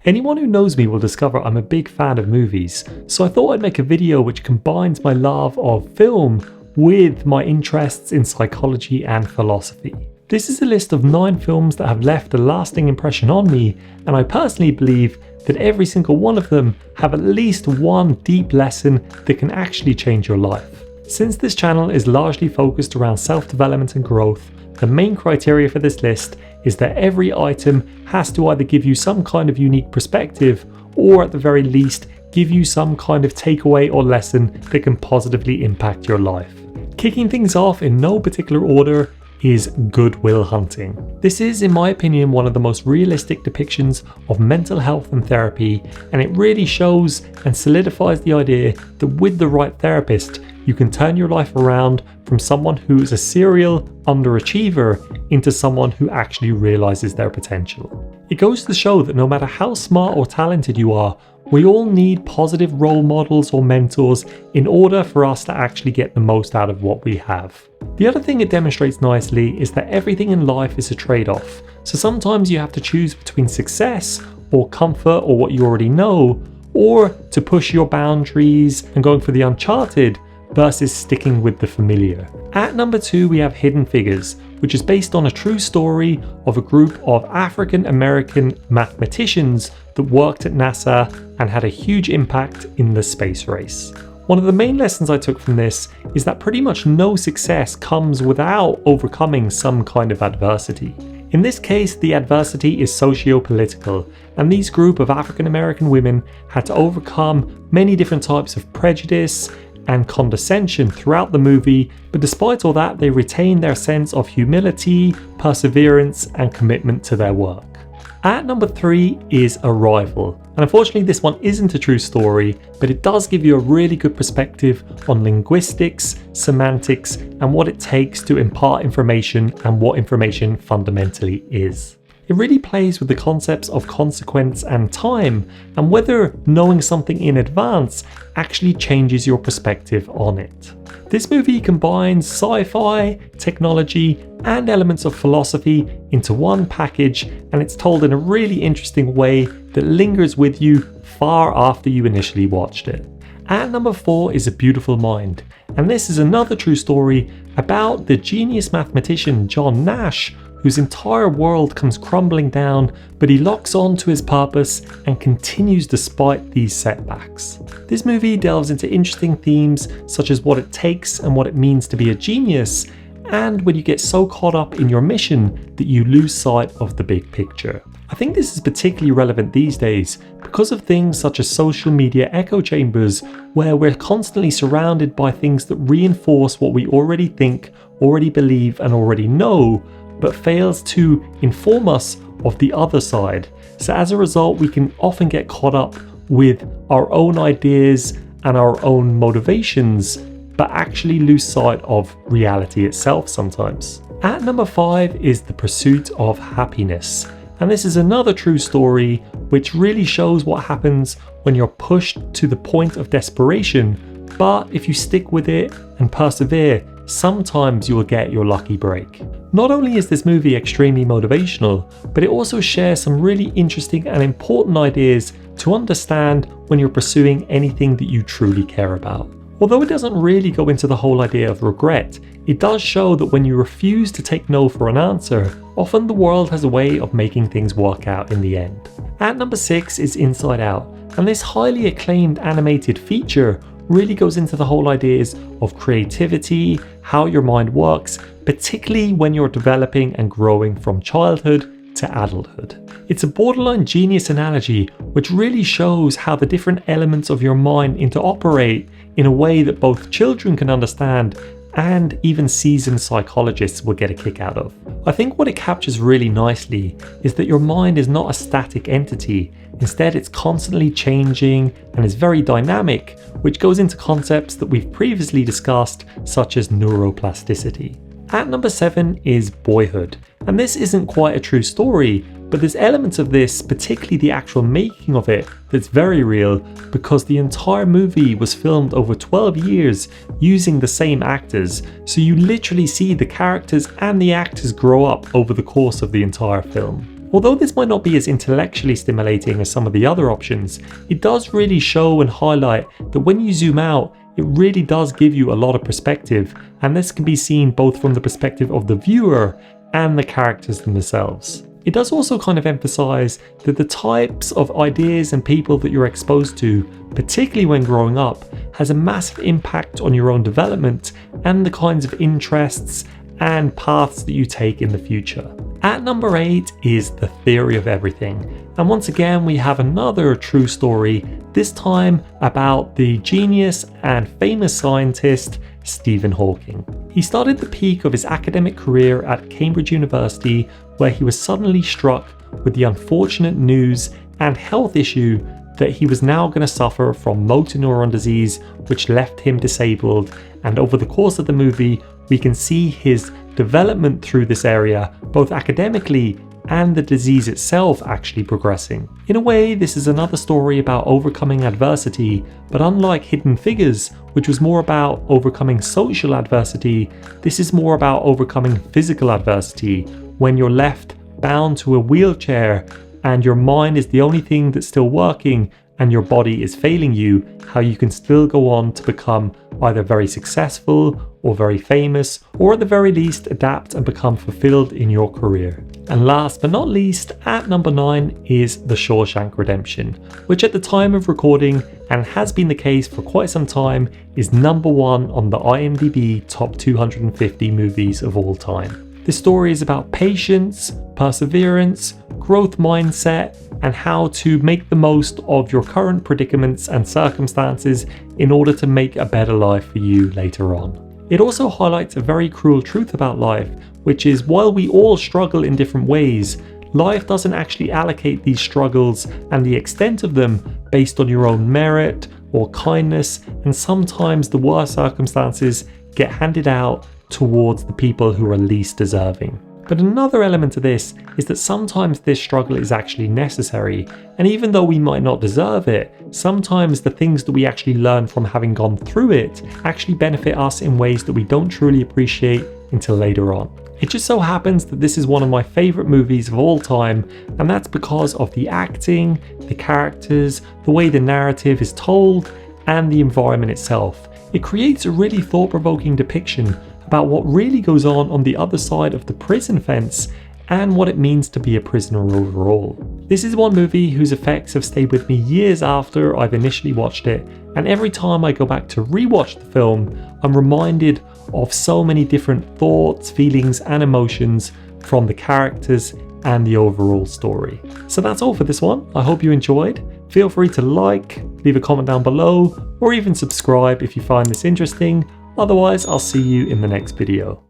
Anyone who knows me will discover I'm a big fan of movies, so I thought I'd make a video which combines my love of film with my interests in psychology and philosophy. This is a list of 9 films that have left a lasting impression on me, and I personally believe that every single one of them have at least one deep lesson that can actually change your life. Since this channel is largely focused around self-development and growth, the main criteria for this list is that every item has to either give you some kind of unique perspective, or at the very least give you some kind of takeaway or lesson that can positively impact your life. Kicking things off in no particular order is Goodwill Hunting. This is, in my opinion, one of the most realistic depictions of mental health and therapy, and it really shows and solidifies the idea that with the right therapist, you can turn your life around from someone who is a serial underachiever into someone who actually realizes their potential. It goes to show that no matter how smart or talented you are, we all need positive role models or mentors in order for us to actually get the most out of what we have. The other thing it demonstrates nicely is that everything in life is a trade-off. So sometimes you have to choose between success or comfort or what you already know, or to push your boundaries and going for the uncharted versus sticking with the familiar. At number 2, we have Hidden Figures, which is based on a true story of a group of African American mathematicians that worked at NASA and had a huge impact in the space race. One of the main lessons I took from this is that pretty much no success comes without overcoming some kind of adversity. In this case, the adversity is socio-political, and these group of African American women had to overcome many different types of prejudice and condescension throughout the movie, but despite all that, they retain their sense of humility, perseverance, and commitment to their work. At number 3 is Arrival, and unfortunately this one isn't a true story, but it does give you a really good perspective on linguistics, semantics, and what it takes to impart information and what information fundamentally is. It really plays with the concepts of consequence and time, and whether knowing something in advance actually changes your perspective on it. This movie combines sci-fi, technology, and elements of philosophy into one package, and it's told in a really interesting way that lingers with you far after you initially watched it. At number 4 is A Beautiful Mind, and this is another true story about the genius mathematician John Nash, whose entire world comes crumbling down, but he locks on to his purpose and continues despite these setbacks. This movie delves into interesting themes such as what it takes and what it means to be a genius, and when you get so caught up in your mission that you lose sight of the big picture. I think this is particularly relevant these days because of things such as social media echo chambers, where we're constantly surrounded by things that reinforce what we already think, already believe, and already know, but fails to inform us of the other side. So as a result, we can often get caught up with our own ideas and our own motivations, but actually lose sight of reality itself sometimes. At number 5 is The Pursuit of Happiness. And this is another true story which really shows what happens when you're pushed to the point of desperation, but if you stick with it and persevere, sometimes you will get your lucky break. Not only is this movie extremely motivational, but it also shares some really interesting and important ideas to understand when you're pursuing anything that you truly care about. Although it doesn't really go into the whole idea of regret, it does show that when you refuse to take no for an answer, often the world has a way of making things work out in the end. At number 6 is Inside Out, and this highly acclaimed animated feature really goes into the whole ideas of creativity, how your mind works, particularly when you're developing and growing from childhood to adulthood. It's a borderline genius analogy which really shows how the different elements of your mind interoperate in a way that both children can understand and even seasoned psychologists will get a kick out of. I think what it captures really nicely is that your mind is not a static entity. Instead, it's constantly changing and is very dynamic, which goes into concepts that we've previously discussed, such as neuroplasticity. At number 7 is Boyhood, and this isn't quite a true story, but there's elements of this, particularly the actual making of it, that's very real because the entire movie was filmed over 12 years using the same actors, so you literally see the characters and the actors grow up over the course of the entire film. Although this might not be as intellectually stimulating as some of the other options, it does really show and highlight that when you zoom out, it really does give you a lot of perspective, and this can be seen both from the perspective of the viewer and the characters themselves. It does also kind of emphasize that the types of ideas and people that you're exposed to, particularly when growing up, has a massive impact on your own development and the kinds of interests and paths that you take in the future. At number 8 is The Theory of Everything, and once again we have another true story, this time about the genius and famous scientist Stephen Hawking. He started the peak of his academic career at Cambridge University, where he was suddenly struck with the unfortunate news and health issue that he was now going to suffer from motor neuron disease, which left him disabled. And over the course of the movie, we can see his development through this area, both academically and the disease itself actually progressing. In a way, this is another story about overcoming adversity, but unlike Hidden Figures, which was more about overcoming social adversity, this is more about overcoming physical adversity, when you're left bound to a wheelchair and your mind is the only thing that's still working and your body is failing you, how you can still go on to become either very successful or very famous, or at the very least adapt and become fulfilled in your career. And last but not least, at number 9 is The Shawshank Redemption, which at the time of recording, and has been the case for quite some time, is number 1 on the IMDb top 250 movies of all time. This story is about patience, perseverance, growth mindset, and how to make the most of your current predicaments and circumstances in order to make a better life for you later on. It also highlights a very cruel truth about life, which is while we all struggle in different ways, life doesn't actually allocate these struggles and the extent of them based on your own merit or kindness, and sometimes the worst circumstances get handed out towards the people who are least deserving. But another element to this is that sometimes this struggle is actually necessary, and even though we might not deserve it, sometimes the things that we actually learn from having gone through it actually benefit us in ways that we don't truly appreciate until later on. It just so happens that this is one of my favourite movies of all time, and that's because of the acting, the characters, the way the narrative is told, and the environment itself. It creates a really thought-provoking depiction about what really goes on the other side of the prison fence and what it means to be a prisoner overall. This is one movie whose effects have stayed with me years after I've initially watched it, and every time I go back to rewatch the film, I'm reminded of so many different thoughts, feelings and emotions from the characters and the overall story. So that's all for this one. I hope you enjoyed. Feel free to like, leave a comment down below, or even subscribe if you find this interesting. Otherwise, I'll see you in the next video.